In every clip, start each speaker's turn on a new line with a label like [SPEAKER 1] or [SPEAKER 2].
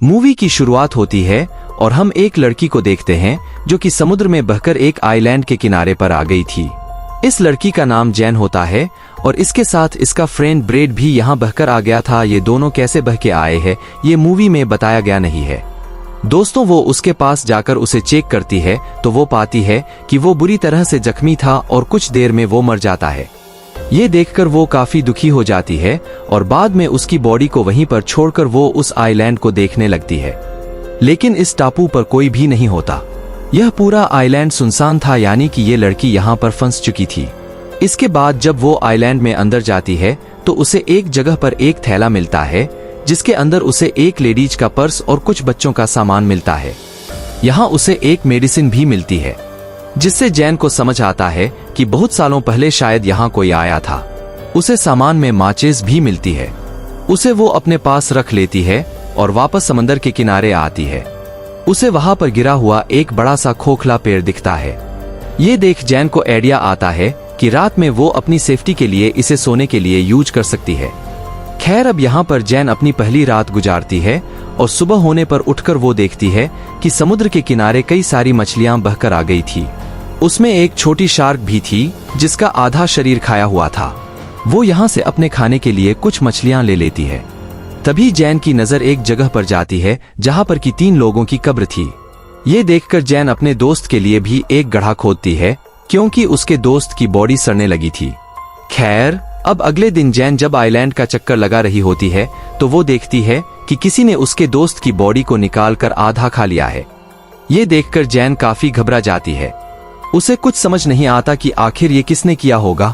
[SPEAKER 1] Movie की शुरुआत होती है और हम एक लड़की को देखते हैं जो कि समुद्र में बहकर एक आइलैंड के किनारे पर आ गई थी। इस लड़की का नाम जैन होता है और इसके साथ इसका फ्रेंड ब्रेड भी यहाँ बहकर आ गया था। ये दोनों कैसे बह के आए हैं ये मूवी में बताया गया नहीं है। दोस्तों, वो उसके पास जाकर उसे चेक करती है तो वो पाती है कि वो बुरी तरह से जख्मी था और कुछ देर में वो मर जाता है। ये देखकर वो काफी दुखी हो जाती है और बाद में उसकी बॉडी को वहीं पर छोड़कर वो उस आइलैंड को देखने लगती है। लेकिन इस टापू पर कोई भी नहीं होता। यह पूरा आइलैंड सुनसान था, यानी कि ये लड़की यहाँ पर फंस चुकी थी। इसके बाद जब वो आइलैंड में अंदर जाती है तो उसे एक जगह पर एक थैला मिलता है जिसके अंदर उसे एक लेडीज का पर्स और कुछ बच्चों का सामान मिलता है। यहाँ उसे एक मेडिसिन भी मिलती है जिससे जैन को समझ आता है कि बहुत सालों पहले शायद यहाँ कोई आया था। उसे सामान में माचिस भी मिलती है। उसे वो अपने पास रख लेती है और वापस समंदर के किनारे आती है। उसे वहां पर गिरा हुआ एक बड़ा सा खोखला पेड़ दिखता है। ये देख जैन को आइडिया आता है कि रात में वो अपनी सेफ्टी के लिए इसे सोने के लिए यूज कर सकती है। खैर, अब यहाँ पर जैन अपनी पहली रात गुजारती है और सुबह होने पर उठकर वो देखती है कि समुद्र के किनारे कई सारी मछलियां बहकर आ गई थी। उसमें एक छोटी शार्क भी थी जिसका आधा शरीर खाया हुआ था। वो यहाँ से अपने खाने के लिए कुछ मछलियां ले लेती है। तभी जैन की नजर एक जगह पर जाती है जहाँ पर कि 3 लोगों की कब्र थी। ये देखकर जैन अपने दोस्त के लिए भी एक गड्ढा खोदती है क्योंकि उसके दोस्त की बॉडी सड़ने लगी थी। खैर, अब अगले दिन जैन जब आइलैंड का चक्कर लगा रही होती है तो वो देखती है कि किसी ने उसके दोस्त की बॉडी को निकाल कर आधा खा लिया है। ये देखकर जैन काफी घबरा जाती है। उसे कुछ समझ नहीं आता कि आखिर ये किसने किया होगा।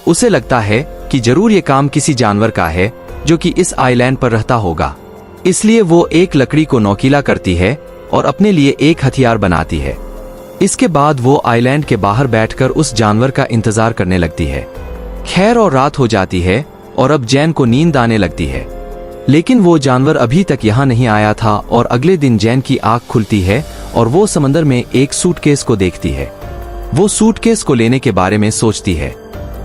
[SPEAKER 1] उसे लगता है कि जरूर ये काम किसी जानवर का है जो कि इस आइलैंड पर रहता होगा। इसलिए वो एक लकड़ी को नोकीला करती है और अपने लिए एक हथियार बनाती है। इसके बाद वो आइलैंड के बाहर बैठकर उस जानवर का इंतजार करने लगती है। खैर, और रात हो जाती है और अब जैन को नींद आने लगती है। लेकिन वो जानवर अभी तक यहाँ नहीं आया था और अगले दिन जैन की आंख खुलती है और वो समंदर में एक सूटकेस को देखती है। वो सूटकेस को लेने के बारे में सोचती है,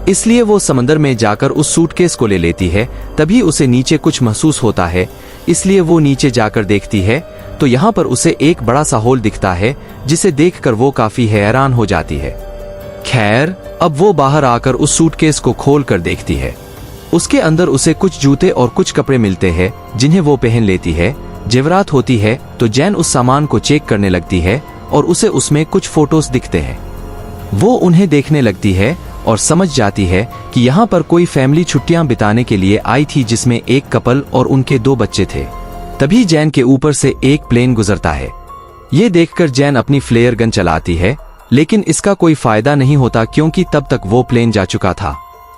[SPEAKER 1] इसलिए वो समंदर में जाकर उस सूटकेस को ले लेती है। तभी उसे नीचे कुछ महसूस होता है, इसलिए वो नीचे जाकर देखती है तो यहाँ पर उसे एक बड़ा सा होल दिखता है जिसे देखकर वो काफी हैरान हो जाती है। खैर, अब वो बाहर आकर उस सूटकेस को खोल कर देखती है। उसके अंदर उसे कुछ जूते और कुछ कपड़े मिलते हैं जिन्हें वो पहन लेती है। जेवरात होती है तो जैन उस सामान को चेक करने लगती है और उसे उसमें कुछ फोटोज दिखते हैं। वो उन्हें देखने लगती है और समझ जाती है कि यहाँ पर कोई फैमिली छुट्टियां बिताने के लिए आई थी जिसमें एक कपल और उनके 2 बच्चे थे। तभी जैन के ऊपर से एक प्लेन गुजरता है। ये देखकर जैन अपनी फ्लेयर गन चलाती है, लेकिन इसका कोई फायदा नहीं होता क्योंकि तब तक वो प्लेन जा चुका था।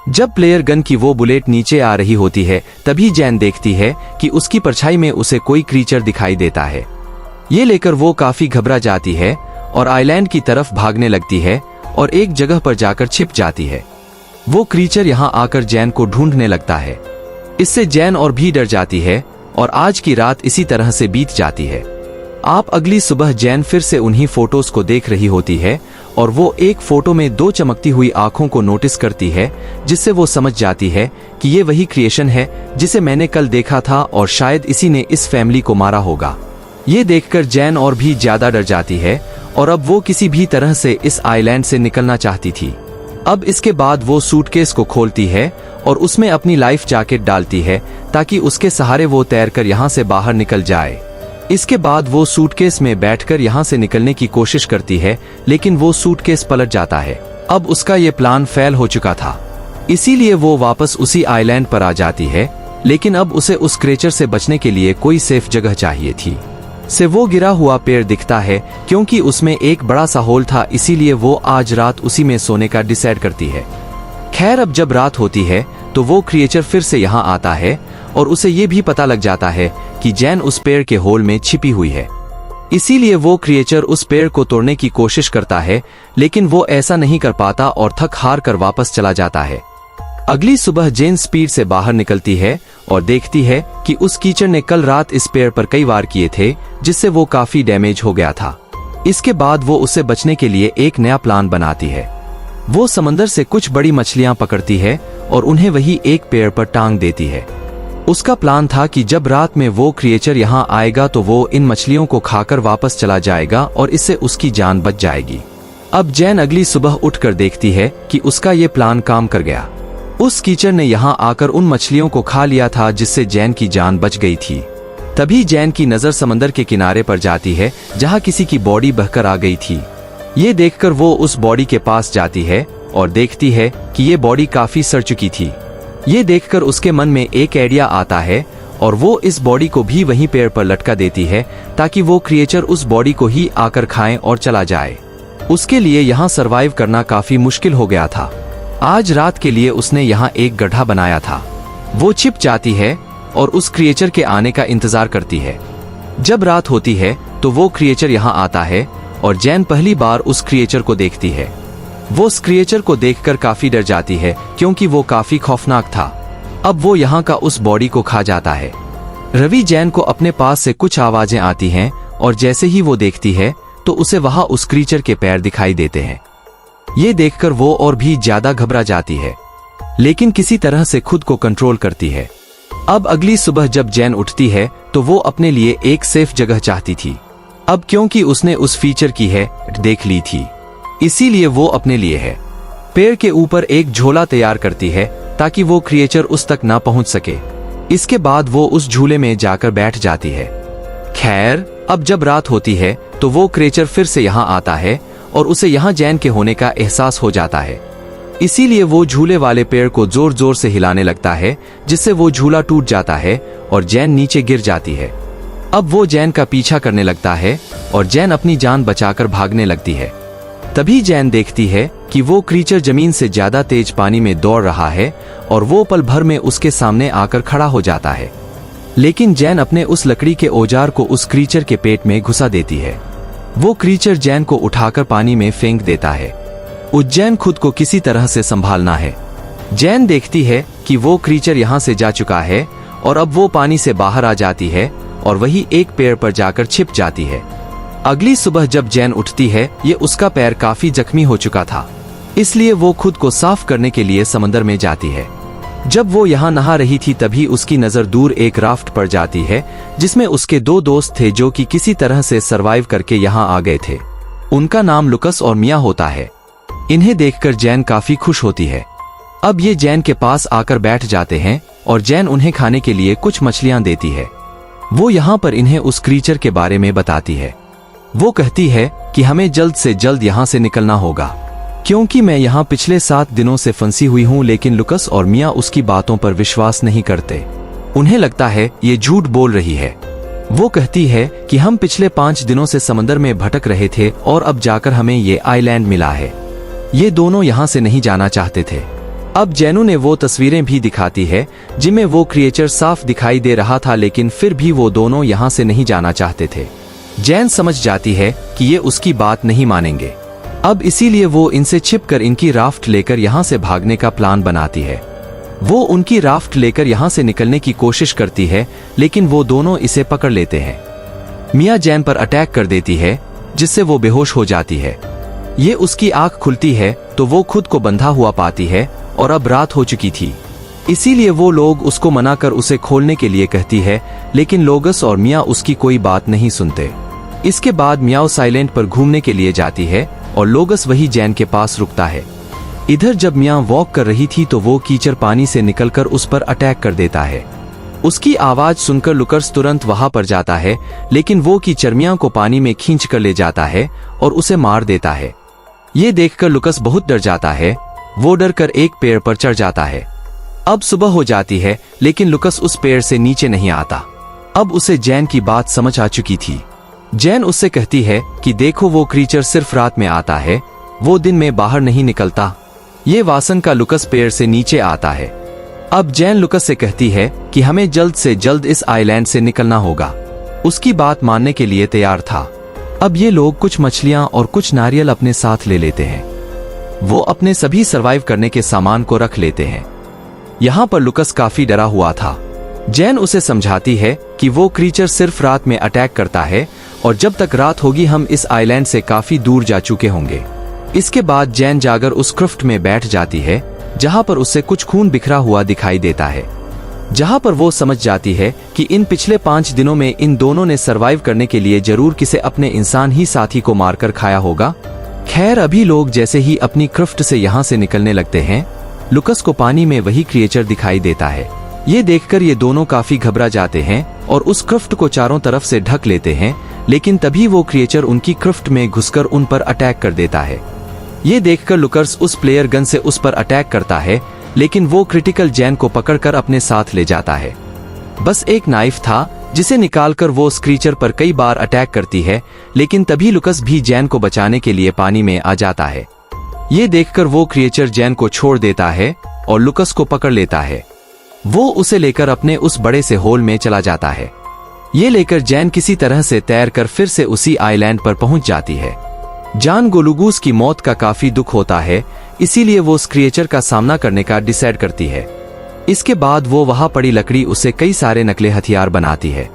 [SPEAKER 1] जब प्लेयर गन की वो बुलेट नीचे आ रही होती है तभी जैन देखती है कि उसकी परछाई में उसे कोई क्रीचर दिखाई देता है। ये लेकर वो काफी घबरा जाती है और आइलैंड की तरफ भागने लगती है और एक जगह पर जाकर छिप जाती है। वो क्रीचर यहाँ आकर जैन को ढूंढने लगता है। इससे जैन और भी डर जाती है और आज की रात इसी तरह से बीत जाती है। आप अगली सुबह जैन फिर से उन्हीं फोटोज को देख रही होती है और वो एक फोटो में 2 चमकती हुई आंखों को नोटिस करती है जिससे वो समझ जाती है कि ये वही क्रिएशन है जिसे मैंने कल देखा था और शायद इसी ने इस फैमिली को मारा होगा। ये देखकर जैन और भी ज्यादा डर जाती है और अब वो किसी भी तरह से इस आइलैंड से निकलना चाहती थी। अब इसके बाद वो सूटकेस को खोलती है और उसमें अपनी लाइफ जैकेट डालती है ताकि उसके सहारे वो तैरकर यहाँ से बाहर निकल जाए। इसके बाद वो सूटकेस में बैठकर यहाँ से निकलने की कोशिश करती है, लेकिन वो सूटकेस पलट जाता है। अब उसका ये प्लान फेल हो चुका था, इसीलिए वो वापस उसी आइलैंड पर आ जाती है। लेकिन अब उसे उस क्रेचर से बचने के लिए कोई सेफ जगह चाहिए थी। से वो गिरा हुआ पेड़ दिखता है क्योंकि उसमें एक बड़ा सा होल था, इसीलिए वो आज रात उसी में सोने का डिसाइड करती है। खैर, अब जब रात होती है तो वो क्रिएचर फिर से यहाँ आता है और उसे ये भी पता लग जाता है कि जैन उस पेड़ के होल में छिपी हुई है। इसीलिए वो क्रिएचर उस पेड़ को तोड़ने की कोशिश करता है, लेकिन वो ऐसा नहीं कर पाता और थक हार कर वापस चला जाता है। अगली सुबह जैन स्पीड से बाहर निकलती है और देखती है कि उस कीचड़ ने कल रात इस पेड़ पर कई वार किए थे, जिससे वो काफी डैमेज हो गया था। इसके बाद वो उससे बचने के लिए एक नया प्लान बनाती है। वो समंदर से कुछ बड़ी मछलियां पकड़ती है और उन्हें वही एक पेड़ पर टांग देती है। उसका प्लान था कि जब रात में वो क्रिएचर यहाँ आएगा तो वो इन मछलियों को खाकर वापस चला जाएगा और इससे उसकी जान बच जाएगी। अब जैन अगली सुबह उठकर देखती है कि उसका ये प्लान काम कर गया। उस कीचड़ ने यहाँ आकर उन मछलियों को खा लिया था जिससे जैन की जान बच गई थी। तभी जैन की नजर समंदर के किनारे पर जाती है जहाँ किसी की बॉडी बहकर आ गई थी। ये देखकर वो उस बॉडी के पास जाती है और देखती है कि ये बॉडी काफी सड़ चुकी थी। ये देखकर उसके मन में एक आइडिया आता है और वो इस बॉडी को भी वहीं पेड़ पर लटका देती है ताकि वो क्रिएचर उस बॉडी को ही आकर खाए और चला जाए। उसके लिए यहाँ सरवाइव करना काफी मुश्किल हो गया था। आज रात के लिए उसने यहाँ एक गड्ढा बनाया था। वो छिप जाती है और उस क्रिएचर के आने का इंतजार करती है। जब रात होती है तो वो क्रिएचर यहाँ आता है और जैन पहली बार उस क्रिएचर को देखती है। वो उस क्रिएचर को देखकर काफी डर जाती है क्योंकि वो काफी खौफनाक था। अब वो यहाँ का उस बॉडी को खा जाता है। रवि जैन को अपने पास से कुछ आवाजें आती हैं और जैसे ही वो देखती है तो उसे वहां उस क्रिएचर के पैर दिखाई देते हैं। ये देखकर वो और भी ज्यादा घबरा जाती है, लेकिन किसी तरह से खुद को कंट्रोल करती है। अब अगली सुबह जब जैन उठती है तो वो अपने लिए एक सेफ जगह चाहती थी। अब क्योंकि उसने उस फीचर की है देख ली थी, इसीलिए वो अपने लिए है पेड़ के ऊपर एक झोला तैयार करती है ताकि वो क्रिएचर उस तक ना पहुंच सके। इसके बाद वो उस झूले में जाकर बैठ जाती है। खैर, अब जब रात होती है तो वो क्रिएचर फिर से यहाँ आता है और उसे यहाँ जैन के होने का एहसास हो जाता है। इसीलिए वो झूले वाले पेड़ को जोर जोर से हिलाने लगता है जिससे वो झूला टूट जाता है और जैन नीचे गिर जाती है। अब वो जैन का पीछा करने लगता है और जैन अपनी जान बचाकर भागने लगती है। तभी जैन देखती है कि वो क्रीचर जमीन से ज्यादा तेज पानी में दौड़ रहा है और वो पल भर में उसके सामने आकर खड़ा हो जाता है। लेकिन जैन अपने उस लकड़ी के औजार को उस क्रीचर के पेट में घुसा देती है। वो क्रीचर जैन को उठाकर पानी में फेंक देता है। उज्जैन खुद को किसी तरह से संभालना है। जैन देखती है कि वो क्रीचर यहाँ से जा चुका है और अब वो पानी से बाहर आ जाती है और वही एक पेड़ पर जाकर छिप जाती है। अगली सुबह जब जैन उठती है ये उसका पैर काफी जख्मी हो चुका था, इसलिए वो खुद को साफ करने के लिए समंदर में जाती है। जब वो यहाँ नहा रही थी तभी उसकी नजर दूर एक राफ्ट पर जाती है जिसमें उसके दो दोस्त थे जो कि किसी तरह से सरवाइव करके यहाँ आ गए थे। उनका नाम लुकस और मिया होता है। इन्हें देखकर जैन काफी खुश होती है। अब ये जैन के पास आकर बैठ जाते हैं और जैन उन्हें खाने के लिए कुछ मछलियां देती है। वो यहाँ पर इन्हें उस क्रीचर के बारे में बताती है। वो कहती है कि हमें जल्द से जल्द यहाँ से निकलना होगा क्योंकि मैं यहाँ पिछले 7 दिनों से फंसी हुई हूँ। लेकिन लुकस और मिया उसकी बातों पर विश्वास नहीं करते। उन्हें लगता है ये झूठ बोल रही है। वो कहती है कि हम पिछले 5 दिनों से समंदर में भटक रहे थे और अब जाकर हमें ये आइलैंड मिला है। ये दोनों यहाँ से नहीं जाना चाहते थे। अब जैनू ने वो तस्वीरें भी दिखाती है जिनमें वो क्रिएचर साफ दिखाई दे रहा था, लेकिन फिर भी वो दोनों यहाँ से नहीं जाना चाहते थे। जैन समझ जाती है कि ये उसकी बात नहीं मानेंगे। अब इसीलिए वो इनसे छिपकर इनकी राफ्ट लेकर यहाँ से भागने का प्लान बनाती है। वो उनकी राफ्ट लेकर यहाँ से निकलने की कोशिश करती है, लेकिन वो दोनों इसे पकड़ लेते हैं। मिया जैन पर अटैक कर देती है जिससे वो बेहोश हो जाती है। ये उसकी आंख खुलती है तो वो खुद को बंधा हुआ पाती है और अब रात हो चुकी थी, इसीलिए वो लोग उसको मना कर उसे खोलने के लिए कहती है, लेकिन लोगस और मिया उसकी कोई बात नहीं सुनते। इसके बाद मियाओ साइलेंट पर घूमने के लिए जाती है और लोगस वही जैन के पास रुकता है। इधर जब मिया वॉक कर रही थी तो वो कीचड़ पानी से निकलकर उस पर अटैक कर देता है। उसकी आवाज सुनकर लुकस तुरंत वहां पर जाता है, लेकिन वो कीचड़ मिया को पानी में खींच कर ले जाता है और उसे मार देता है। ये देखकर लुकस बहुत डर जाता है। वो डर कर एक पेड़ पर चढ़ जाता है। अब सुबह हो जाती है, लेकिन लुकस उस पेड़ से नीचे नहीं आता। अब उसे जैन की बात समझ आ चुकी थी। जैन उससे कहती है कि देखो वो क्रीचर सिर्फ रात में आता है, वो दिन में बाहर नहीं निकलता। ये वासन का लुकस पेड़ से नीचे आता है। अब जैन लुकस से कहती है कि हमें जल्द से जल्द इस आइलैंड से निकलना होगा। उसकी बात मानने के लिए तैयार था। अब ये लोग कुछ मछलियां और कुछ नारियल अपने साथ ले लेते हैं। वो अपने सभी सरवाइव करने के सामान को रख लेते हैं। यहाँ पर लुकस काफी डरा हुआ था। जैन उसे समझाती है कि वो क्रीचर सिर्फ रात में अटैक करता है और जब तक रात होगी हम इस आइलैंड से काफी दूर जा चुके होंगे। इसके बाद जैन जाकर उस क्रिफ्ट में बैठ जाती है जहाँ पर उससे कुछ खून बिखरा हुआ दिखाई देता है। जहां पर वो समझ जाती है कि इन पिछले 5 दिनों में इन दोनों ने सरवाइव करने के लिए जरूर किसी अपने इंसान ही साथी को मारकर खाया होगा। खैर अभी लोग जैसे ही अपनी क्राफ्ट से यहाँ से निकलने लगते हैं, लुकस को पानी में वही क्रिएचर दिखाई देता है। ये देखकर ये दोनों काफी घबरा जाते हैं और उस क्राफ्ट को चारों तरफ से ढक लेते हैं, लेकिन तभी वो क्रिएचर उनकी क्राफ्ट में घुसकर उन पर अटैक कर देता है। ये देखकर लुकस उस प्लेयर गन से उस पर अटैक करता है, लेकिन वो क्रिटिकल जैन को पकड़कर अपने साथ ले जाता है। बस एक नाइफ था जिसे निकालकर वो उस क्रीचर पर कई बार अटैक करती है, लेकिन तभी लुकस भी जैन को बचाने के लिए पानी में आ जाता है। ये देखकर वो क्रिएचर जैन को छोड़ देता है और लुकस को पकड़ लेता है। वो उसे लेकर अपने उस बड़े से होल में चला जाता है। ये लेकर जैन किसी तरह से तैरकर फिर से उसी आइलैंड पर पहुंच जाती है। जान गोलुगूस की मौत का काफी दुख होता है, इसीलिए वो उस क्रिएचर का सामना करने का डिसाइड करती है। इसके बाद वो वहां पड़ी लकड़ी उससे कई सारे नकली हथियार बनाती है,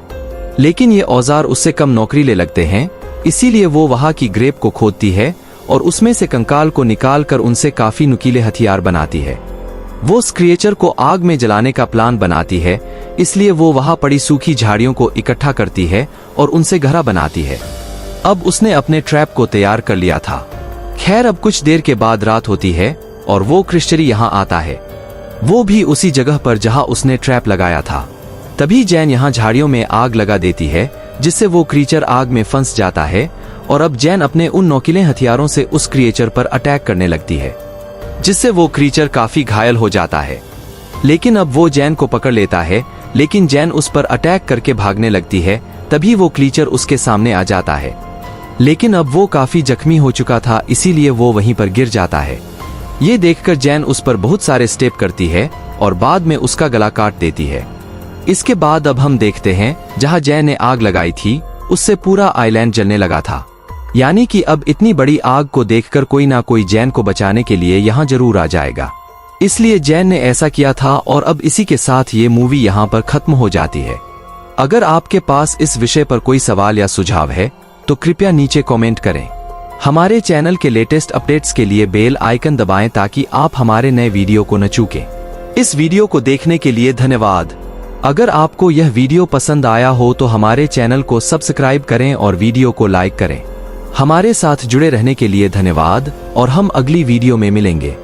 [SPEAKER 1] लेकिन ये औजार उससे कम नौकरीले लगते हैं, इसीलिए वो वहां की ग्रेप को खोदती है और उसमें से कंकाल को निकालकर उनसे काफी नुकीले हथियार बनाती है। वो उस क्रिएचर को आग में जलाने का प्लान बनाती है, इसलिए वो वहां पड़ी सूखी झाड़ियों को इकट्ठा करती है और उनसे घड़ा बनाती है। अब उसने अपने ट्रैप को तैयार कर लिया था। खैर अब कुछ देर के बाद रात होती है और वो क्रिश्चरी यहाँ आता है, वो भी उसी जगह पर जहाँ उसने ट्रैप लगाया था। तभी जैन यहाँ झाड़ियों में आग लगा देती है, जिससे वो क्रीचर आग में फंस जाता है और अब जैन अपने उन नोकीले हथियारों से उस क्रिएचर पर अटैक करने लगती है, जिससे वो क्रीचर काफी घायल हो जाता है। लेकिन अब वो जैन को पकड़ लेता है, लेकिन जैन उस पर अटैक करके भागने लगती है। तभी वो क्रीचर उसके सामने आ जाता है, लेकिन अब वो काफी जख्मी हो चुका था, इसीलिए वो वहीं पर गिर जाता है। ये देखकर जैन उस पर बहुत सारे स्टेप करती है और बाद में उसका गला काट देती है। इसके बाद अब हम देखते हैं जहां जैन ने आग लगाई थी, उससे पूरा आइलैंड जलने लगा था। यानी कि अब इतनी बड़ी आग को देखकर कोई ना कोई जैन को बचाने के लिए यहाँ जरूर आ जाएगा, इसलिए जैन ने ऐसा किया था। और अब इसी के साथ ये मूवी यहाँ पर खत्म हो जाती है। अगर आपके पास इस विषय पर कोई सवाल या सुझाव है तो कृपया नीचे कमेंट करें। हमारे चैनल के लेटेस्ट अपडेट्स के लिए बेल आइकन दबाएं ताकि आप हमारे नए वीडियो को न चूकें। इस वीडियो को देखने के लिए धन्यवाद। अगर आपको यह वीडियो पसंद आया हो तो हमारे चैनल को सब्सक्राइब करें और वीडियो को लाइक करें। हमारे साथ जुड़े रहने के लिए धन्यवाद और हम अगली वीडियो में मिलेंगे।